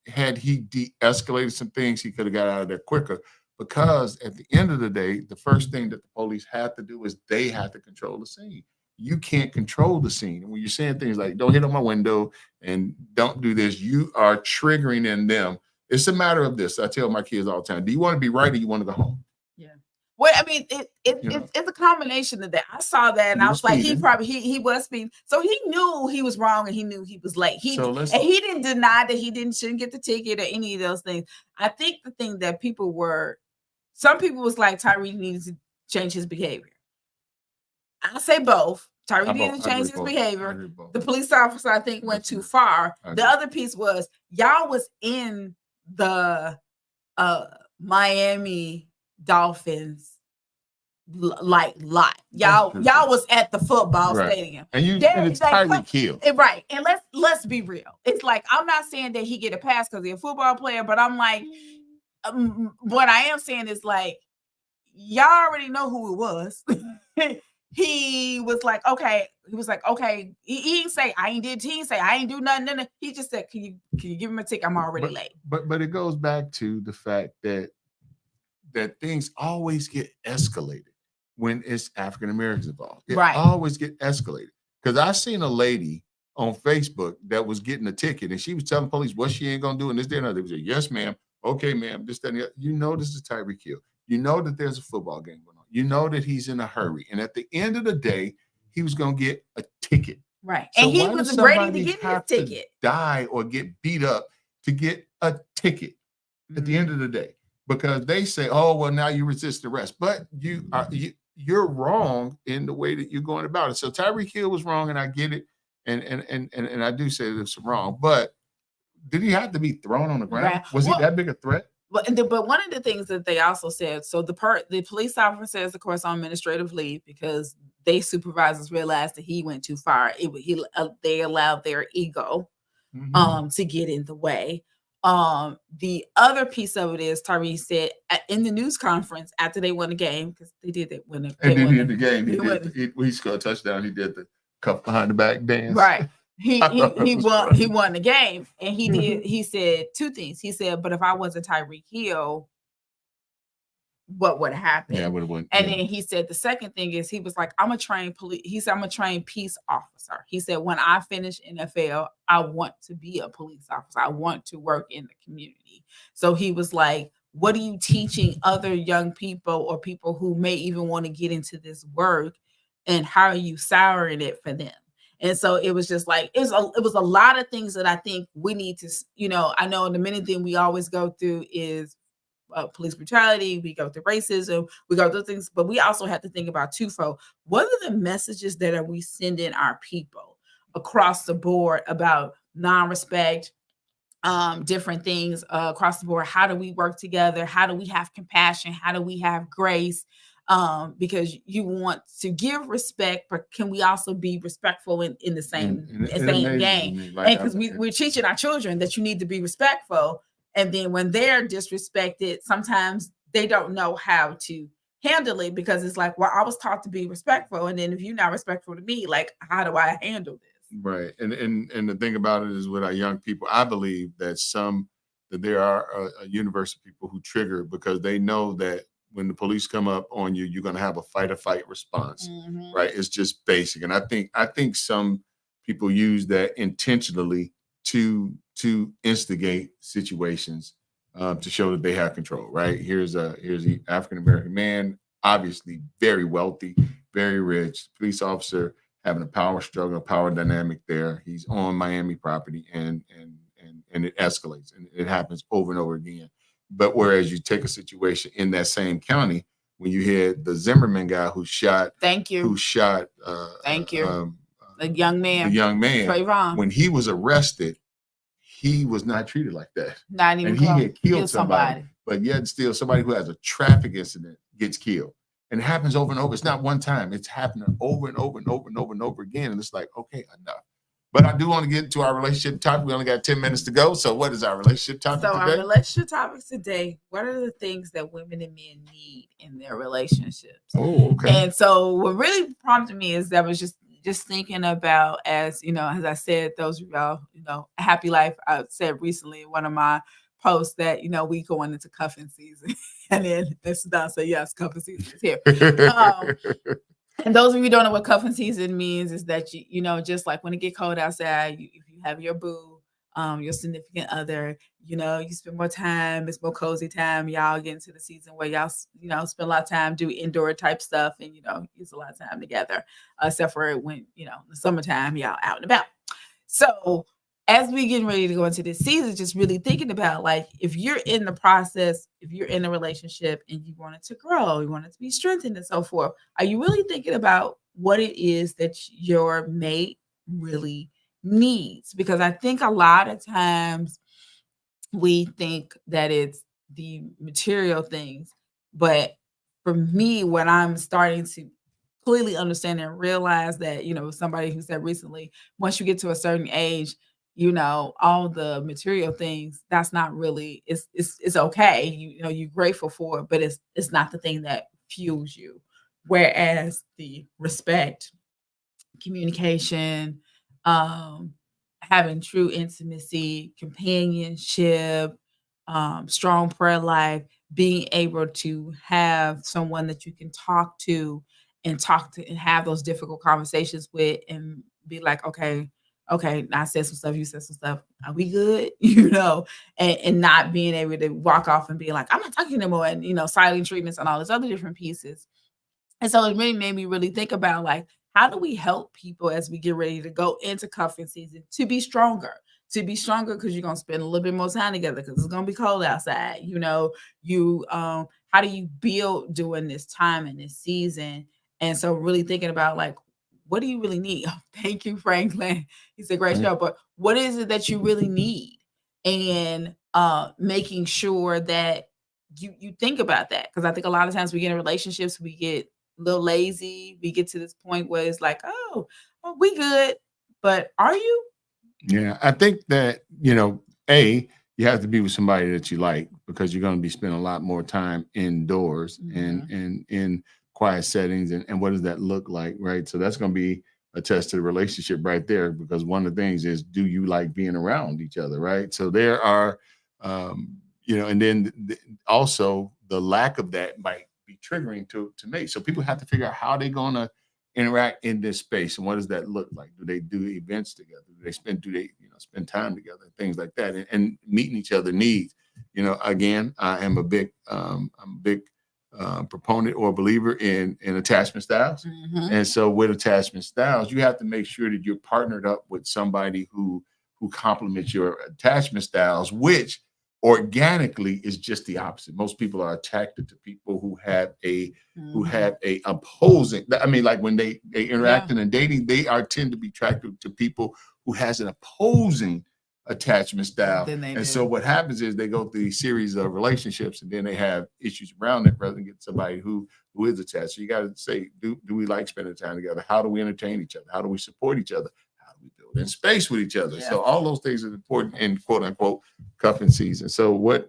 had he de-escalated some things, he could have got out of there quicker. Because at the end of the day, the first thing that the police have to do is they have to control the scene. You can't control the scene. And when you're saying things like, don't hit on my window and don't do this, you are triggering in them. It's a matter of this. I tell my kids all the time, do you want to be right or you want to go home? Yeah. Well, I mean, it's a combination of that. I saw that and I was like, he was speeding. So he knew he was wrong and he knew he was late. He didn't deny that shouldn't get the ticket or any of those things. I think the thing that some people was like, Tyreek needed to change his behavior. I say both. Tyreek needed to change his behavior. The police officer, I think, went too far. The other piece was y'all was in the Miami Dolphins lot. Y'all was at the football stadium. And it's Tyreek Hill. Right. And let's be real. It's like, I'm not saying that he get a pass because he's a football player, but I'm like, what I am saying is like, y'all already know who it was. He was like, okay. He didn't say I ain't did. He didn't say I ain't do nothing. He just said, can you give him a ticket? I'm already late. But it goes back to the fact that things always get escalated when it's African Americans involved. It always get escalated. Because I seen a lady on Facebook that was getting a ticket and she was telling police what she ain't gonna do and this, that, and other. They was like, yes, ma'am. Okay, ma'am. This, that, and the other. You know this is Tyreek Hill. You know that there's a football game going on. You know that he's in a hurry. And at the end of the day, he was gonna get a ticket. Right. So and he was ready to get his ticket. Die or get beat up to get a ticket at the end of the day. Because they say, oh, well, now you resist arrest. But you're wrong in the way that you're going about it. So Tyreek Hill was wrong, and I get it. And I do say there's some wrong. But did he have to be thrown on the ground? Right. Was he that big a threat? But one of the things that they also said, so the police officer is, of course, on administrative leave because they supervisors realized that he went too far. They allowed their ego to get in the way. The other piece of it is Tyreek said in the news conference after they won the game, because they did that when they won the game. He scored a touchdown. He did the cup behind the back dance. Right. He won the game, and he said two things. He said, but if I wasn't Tyreek Hill, what would happen? Yeah, I would have won. And then he said the second thing is he was like, I'm a trained police. He said, I'm a trained peace officer. He said, when I finish NFL, I want to be a police officer. I want to work in the community. So he was like, what are you teaching other young people or people who may even want to get into this work? And how are you souring it for them? And so it was just like, it was a lot of things that I think we need to, I know the main thing we always go through is police brutality, we go through racism, we go through things, but we also have to think about twofold. What are the messages that are we sending our people across the board about non-respect, different things across the board? How do we work together? How do we have compassion? How do we have grace? Because you want to give respect, but can we also be respectful in the same it same amazes game? me, And like because we're teaching our children that you need to be respectful, and then when they're disrespected, sometimes they don't know how to handle it, because it's like, well, I was taught to be respectful, and then if you're not respectful to me, like, how do I handle this? right. And the thing about it is, with our young people, I believe that there are a universe of people who trigger because they know that when the police come up on you, you're going to have a fight or fight response, Mhm. right? It's just basic. And I think some people use that intentionally to instigate situations, to show that they have control, right? Here's the African American man, obviously very wealthy, very rich, police officer having a power struggle, a power dynamic there. He's on Miami property, and it escalates, and it happens over and over again. But whereas you take a situation in that same county, when you had the Zimmerman guy who shot Thank you. Thank you. The young the man, young man, Trayvon, when he was arrested, he was not treated like that. not even And he close. had killed somebody, but yet still somebody who has a traffic incident gets killed. And it happens over and over. It's not one time. It's happening over and over and over and over and over again. And it's like, okay, enough. But I do want to get to our relationship topic. We only got 10 minutes to go. So what is our relationship topic So our today? relationship topics today, what are the things that women and men need in their relationships? Oh, okay. And so what really prompted me is that I was just thinking about, as you know, as I said, those of y'all, a happy life. I said recently in one of my posts that, we going into cuffing season. And then this Don said, yes, cuffing season is here. And those of you who don't know what cuffing season means is that just like when it get cold outside, if you have your boo, your significant other, you spend more time, it's more cozy time. Y'all get into the season where y'all, spend a lot of time, do indoor type stuff, and use a lot of time together, except for when, the summertime, y'all out and about. So as we getting ready to go into this season, just really thinking about, like, if you're in the process, if you're in a relationship and you want it to grow, you want it to be strengthened and so forth, are you really thinking about what it is that your mate really needs? Because I think a lot of times we think that it's the material things, but for me, what I'm starting to clearly understand and realize that, somebody who said recently, once you get to a certain age, all the material things, that's not really, it's okay. You're grateful for it, but it's not the thing that fuels you. Whereas the respect, communication, having true intimacy, companionship, strong prayer life, being able to have someone that you can talk to and have those difficult conversations with, and be like, okay, I said some stuff, you said some stuff. Are we good? And not being able to walk off and be like, I'm not talking anymore, and silent treatments and all these other different pieces. And so it really made me really think about, like, how do we help people as we get ready to go into cuffing season to be stronger? To be stronger, because you're gonna spend a little bit more time together, because it's gonna be cold outside. How do you build during this time and this season? And so really thinking about, like, what do you really need? Oh, thank you, Franklin. He's a great show. But what is it that you really need? And making sure that you think about that. Because I think a lot of times we get in relationships, we get a little lazy. We get to this point where it's like, oh, we good. But are you? Yeah, I think that, you have to be with somebody that you like, because you're going to be spending a lot more time indoors and in quiet settings. And what does that look like, right? So that's going to be a test to the relationship right there, because one of the things is, do you like being around each other, right? So there are, and then also the lack of that might be triggering to me. So people have to figure out how they're going to interact in this space, and what does that look like? Do they do events together? Do they spend time together, things like that, and meeting each other needs? Again, I am a big proponent or believer in attachment styles. And so with attachment styles, you have to make sure that you're partnered up with somebody who complements your attachment styles, which Organically is just the opposite. Most people are attracted to people who have a opposing. I mean, like when they interacting and dating, they tend to be attracted to people who has an opposing attachment style. And so what happens is they go through these series of relationships, and then they have issues around it rather than get somebody who is attached. So you got to say, do we like spending time together? How do we entertain each other? How do we support each other? How do we build in space with each other? Yeah. So all those things are important in quote unquote cuffing season. So what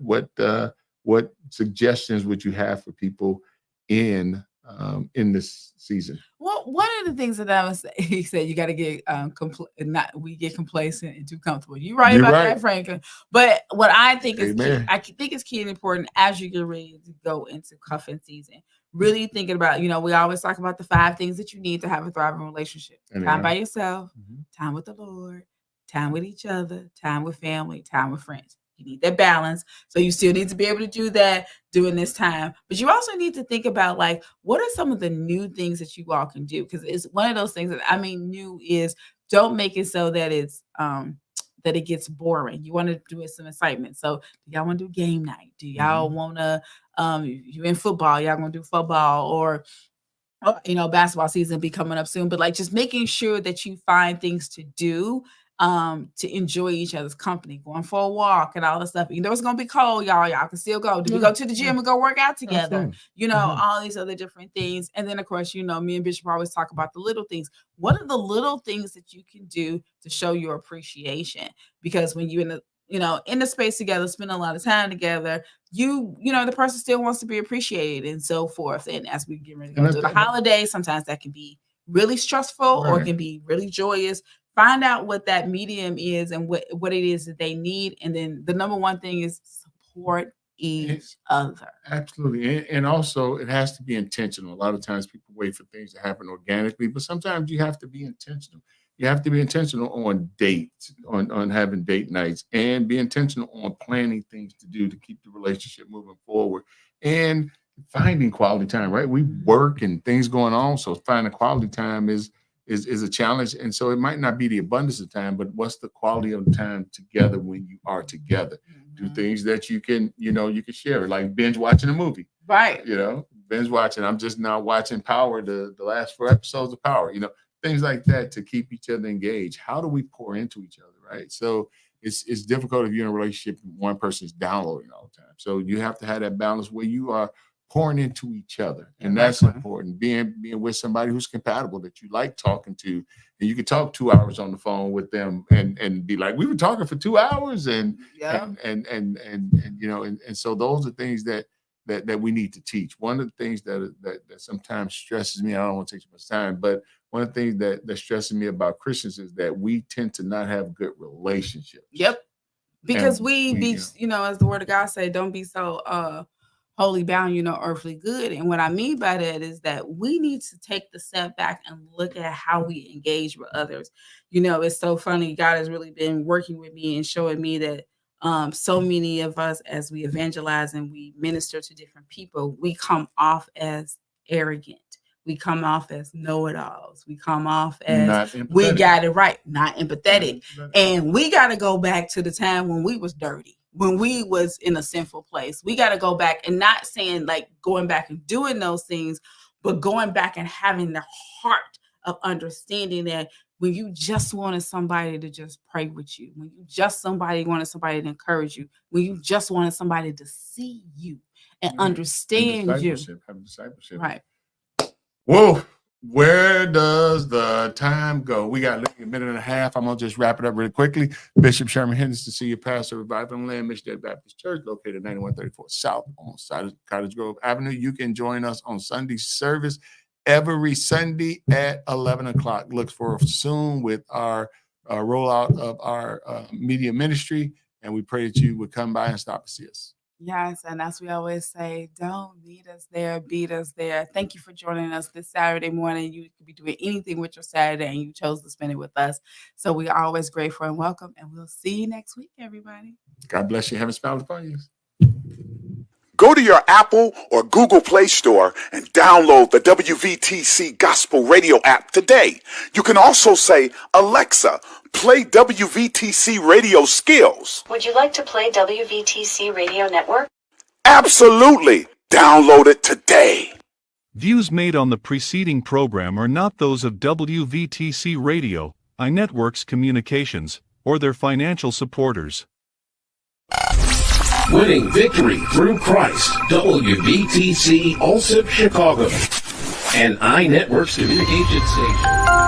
suggestions would you have for people in this season? Well, one of the things that I was say, he said you got to get we get complacent and too comfortable. You're right about that, Franklin. But what I think is key, I think it's key and important as you get ready to go into cuffing season. Really thinking about, we always talk about the 5 things that you need to have a thriving relationship. Time by yourself, time with the Lord, time with each other, time with family, time with friends. You need that balance. So you still need to be able to do that during this time. But you also need to think about, like, what are some of the new things that you all can do? Because it's one of those things that, new is, don't make it so that it's that it gets boring. You want to do it some excitement. So do y'all want to do game night? Do y'all want to, you in football, y'all want to do football, or basketball season be coming up soon, but like just making sure that you find things to do to enjoy each other's company, going for a walk and all this stuff. It's gonna be cold, y'all can still go. Do we go to the gym and go work out together? All these other different things. And then of course, me and Bishop always talk about the little things. What are the little things that you can do to show your appreciation? Because when you're in the space together, spend a lot of time together, the person still wants to be appreciated and so forth. And as we get ready to go to the holidays, sometimes that can be really stressful or it can be really joyous. Find out what that medium is and what it is that they need. And then the number one thing is support each other. Absolutely. And also it has to be intentional. A lot of times people wait for things to happen organically, but sometimes you have to be intentional. You have to be intentional on dates, on having date nights, and be intentional on planning things to do to keep the relationship moving forward and finding quality time, right? We work and things going on. So finding quality time is a challenge. And so it might not be the abundance of time, but what's the quality of time together when you are together? Do things that you can share, like binge watching a movie. Right. Binge watching. I'm just now watching Power, the last 4 episodes of Power, things like that to keep each other engaged. How do we pour into each other, right? So it's difficult if you're in a relationship and one person is downloading all the time. So you have to have that balance where you are pouring into each other. And that's important. Being with somebody who's compatible, that you like talking to, and you can talk 2 hours on the phone with them and be like, we were talking for 2 hours and so those are things that we need to teach. One of the things that sometimes stresses me, I don't want to take too much time, but one of the things that stresses me about Christians is that we tend to not have good relationships. Yep. Because we as the word of God say, don't be so wholly bound, earthly good. And what I mean by that is that we need to take the step back and look at how we engage with others. It's so funny. God has really been working with me and showing me that so many of us, as we evangelize and we minister to different people, we come off as arrogant. We come off as know-it-alls. We come off as we got it right, not empathetic. And we got to go back to the time when we was dirty, when we was in a sinful place. We got to go back, and not saying like going back and doing those things, but going back and having the heart of understanding that when you just wanted somebody to just pray with you, when you just wanted somebody to encourage you, when you just wanted somebody to see you and understand you. Have discipleship. Right. Whoa, where does the time go? We got a minute and a half. I'm going to just wrap it up really quickly. Bishop Sherman Henderson, Senior Pastor, Revival and Land Missionary Baptist Church, located at 9134 South on side of Cottage Grove Avenue. You can join us on Sunday service every Sunday at 11 o'clock. Look for us soon with our rollout of our media ministry, and we pray that you would come by and stop and see us. Yes, and as we always say, don't meet us there, beat us there. Thank you for joining us this Saturday morning. You could be doing anything with your Saturday, and you chose to spend it with us. So we are always grateful and welcome, and we'll see you next week, everybody. God bless you. Heaven smile upon you. Go to your Apple or Google Play Store and download the WVTC Gospel Radio app today. You can also say, Alexa, play WVTC radio skills. Would you like to play WVTC Radio Network? Absolutely. Download it today. Views made on the preceding program are not those of WVTC Radio, iNetworks Communications, or their financial supporters. Winning victory through Christ, WVTC Allsip Chicago, an iNetworks communication station.